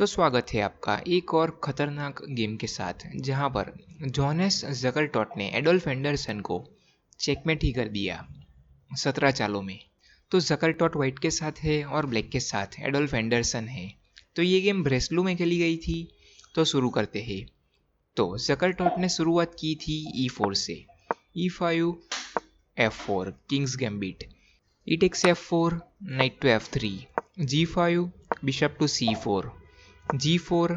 तो स्वागत है आपका एक और खतरनाक गेम के साथ, जहां पर जोनेस ज़गरटॉट ने एडोल्फ एंडरसन को चेकमेट ही कर दिया 17 चालों में। तो ज़गरटॉट वाइट के साथ है और ब्लैक के साथ एडोल्फ एंडरसन है। तो ये गेम ब्रेसलू में खेली गई थी। तो शुरू करते हैं। तो ज़गरटॉट ने शुरुआत की थी E4 से। E5 F4 king's gambit, E takes F4 knight to F3, G5 bishop to C4, G4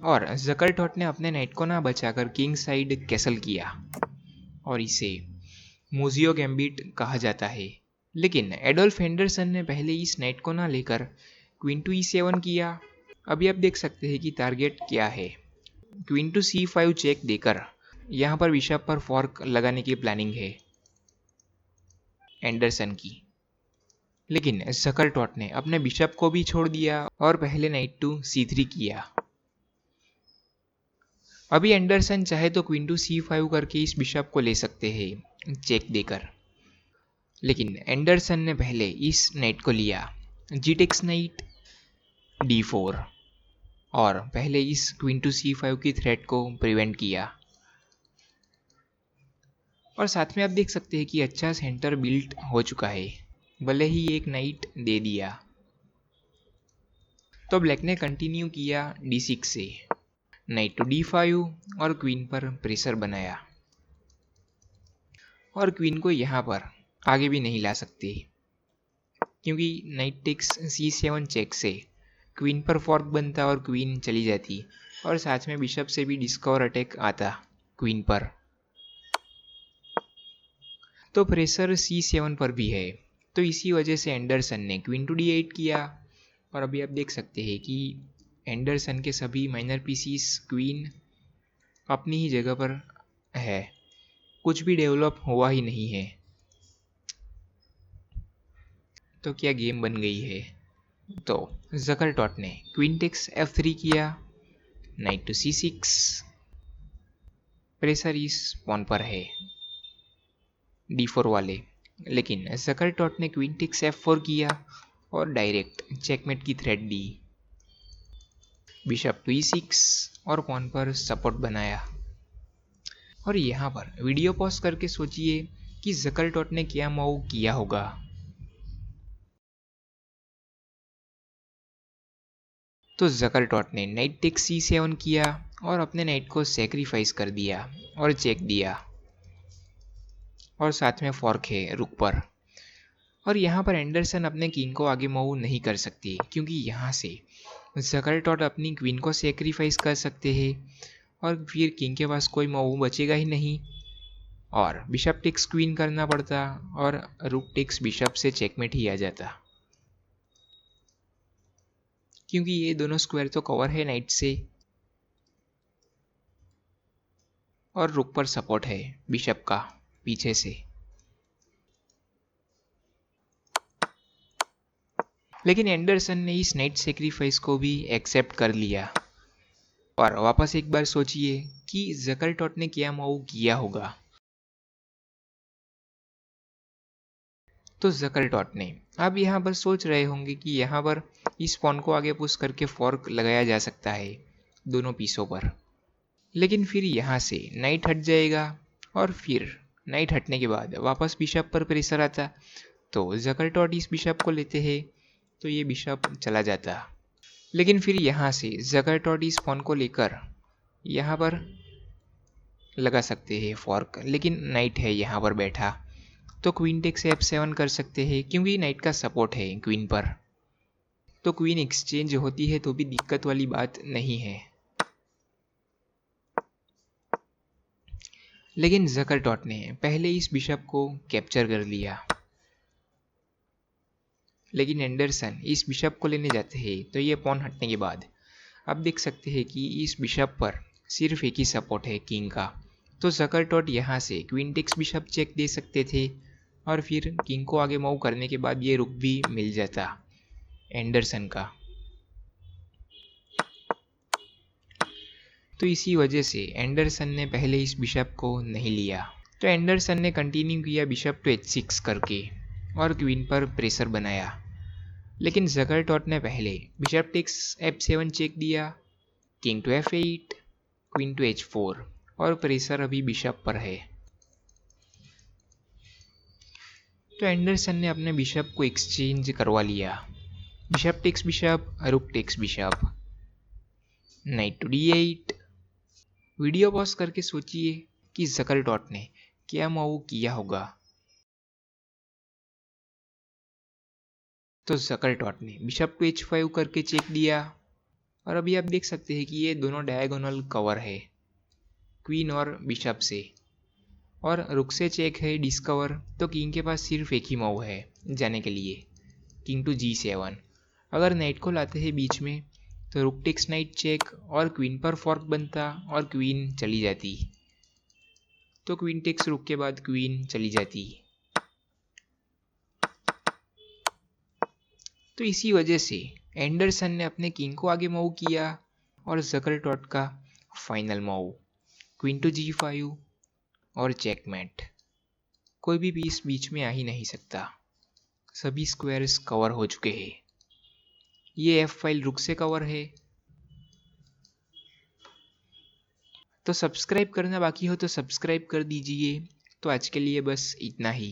और ज़गरटॉट ने अपने नाइट को ना बचाकर किंग साइड कैसल किया और इसे मुजियो गैम्बिट कहा जाता है। लेकिन एडोल्फ एंडरसन ने पहले इस नाइट को ना लेकर क्वीन टू E7 किया। अभी आप देख सकते हैं कि टारगेट क्या है। क्वीन टू C5 चेक देकर यहाँ पर बिशप पर फॉर्क लगाने की प्लानिंग है एंडरसन की। लेकिन ज़गरटॉट ने अपने बिशप को भी छोड़ दिया और पहले नाइट टू C3 किया। अभी एंडरसन चाहे तो क्वीन टू C5 करके इस बिशप को ले सकते हैं चेक देकर, लेकिन एंडरसन ने पहले इस नाइट को लिया G takes नाइट D4 और पहले इस क्वीन टू C5 की थ्रेट को प्रिवेंट किया। और साथ में आप देख सकते हैं कि अच्छा सेंटर बिल्ट हो चुका है, भले ही एक नाइट दे दिया। तो ब्लैक ने कंटिन्यू किया D6 से नाइट टू D5 और क्वीन पर प्रेशर बनाया और क्वीन को यहाँ पर आगे भी नहीं ला सकते, क्योंकि नाइट टेक्स C7 चेक से क्वीन पर फॉर्क बनता और क्वीन चली जाती और साथ में बिशप से भी डिस्कवर अटैक आता क्वीन पर। तो प्रेशर C7 पर भी है। तो इसी वजह से एंडरसन ने क्वीन टू D8 किया और अभी आप देख सकते हैं कि एंडरसन के सभी माइनर पीसीस क्वीन अपनी ही जगह पर है, कुछ भी डेवलप हुआ ही नहीं है। तो क्या गेम बन गई है। तो ज़गरटॉट ने क्वीन टेक्स F3 किया, नाइट टू C6, प्रेशर इस पॉन पर है D4 वाले। लेकिन ज़गरटॉट ने क्वीन टेक्स F4 किया और डायरेक्ट चेकमेट की थ्रेट दी, बिशप टू E6 और पॉन पर सपोर्ट बनाया। और यहाँ पर वीडियो पॉज करके सोचिए कि ज़गरटॉट ने क्या मूव किया होगा। तो ज़गरटॉट ने नाइट टेक्स C7 किया और अपने नाइट को सेक्रीफाइस कर दिया और चेक दिया और साथ में फॉर्क है रुक पर। और यहाँ पर एंडरसन अपने किंग को आगे मूव नहीं कर सकती, क्योंकि यहाँ से ज़गरटॉट अपनी क्वीन को सेक्रीफाइस कर सकते हैं और फिर किंग के पास कोई मूव बचेगा ही नहीं और बिशप टेक्स क्वीन करना पड़ता और रुक टेक्स बिशप से चेकमेट ही आ जाता, क्योंकि ये दोनों स्क्वायर तो कवर है नाइट से और रुक पर सपोर्ट है बिशप का पीछे से। लेकिन एंडरसन ने इस नाइट सेक्रीफाइस को भी एक्सेप्ट कर लिया। और वापस एक बार सोचिए कि ज़गरटॉट ने क्या मूव किया होगा। तो ज़गरटॉट ने, आप यहाँ पर सोच रहे होंगे कि यहाँ पर इस पॉन को आगे पुश करके फॉर्क लगाया जा सकता है दोनों पीसों पर, लेकिन फिर यहाँ से नाइट हट जाएगा और फिर नाइट हटने के बाद वापस बिशप पर प्रेशर आता। तो ज़गरटॉट इस बिशप को लेते हैं तो ये बिशप चला जाता, लेकिन फिर यहाँ से ज़गरटॉट इस पॉन को लेकर यहाँ पर लगा सकते हैं फॉर्क, लेकिन नाइट है यहाँ पर बैठा तो क्वीन टेक्स F7 कर सकते हैं, क्योंकि नाइट का सपोर्ट है क्वीन पर। तो क्वीन एक्सचेंज होती है तो भी दिक्कत वाली बात नहीं है। लेकिन ज़गरटॉट ने पहले इस बिशप को कैप्चर कर लिया, लेकिन एंडरसन इस बिशप को लेने जाते हैं तो ये पॉन हटने के बाद आप देख सकते हैं कि इस बिशप पर सिर्फ एक ही सपोर्ट है किंग का। तो ज़गरटॉट यहाँ से क्वीन टेक्स बिशप चेक दे सकते थे और फिर किंग को आगे मूव करने के बाद ये रुक भी मिल जाता एंडरसन का। तो इसी वजह से एंडरसन ने पहले इस बिशप को नहीं लिया। तो एंडरसन ने कंटिन्यू किया बिशप टू H6 करके और क्वीन पर प्रेशर बनाया। लेकिन जगरटॉट ने पहले बिशप टेक्स f7 चेक दिया, king to f8, queen to h4 और प्रेशर अभी बिशप पर है। तो एंडरसन ने अपने बिशप को एक्सचेंज करवा लिया। Bishop takes bishop, rook takes bishop, knight to d8। Video pause करके सोचिए कि जगरटॉट ने क्या मूव किया होगा। तो जगरटॉट ने बिशप टू h5 करके चेक दिया और अभी आप देख सकते हैं कि ये दोनों डायगोनल कवर है क्वीन और बिशप से, और रुक से चेक है डिस्कवर। तो किंग के पास सिर्फ एक ही मूव है जाने के लिए, किंग टू g7। अगर नाइट को लाते हैं बीच में तो रुक टेक्स नाइट चेक और क्वीन पर फोर्क बनता और क्वीन चली जाती। तो क्वीन टेक्स रुक के बाद क्वीन चली जाती। तो इसी वजह से एंडरसन ने अपने किंग को आगे मूव किया और जगरटॉट का final move queen to g5 और चेकमेट। कोई भी पीस बीच में आ ही नहीं सकता, सभी स्क्वायर्स कवर हो चुके हैं। ये एफ फाइल रुक से कवर है। तो सब्सक्राइब करना बाकी हो तो सब्सक्राइब कर दीजिए। तो आज के लिए बस इतना ही।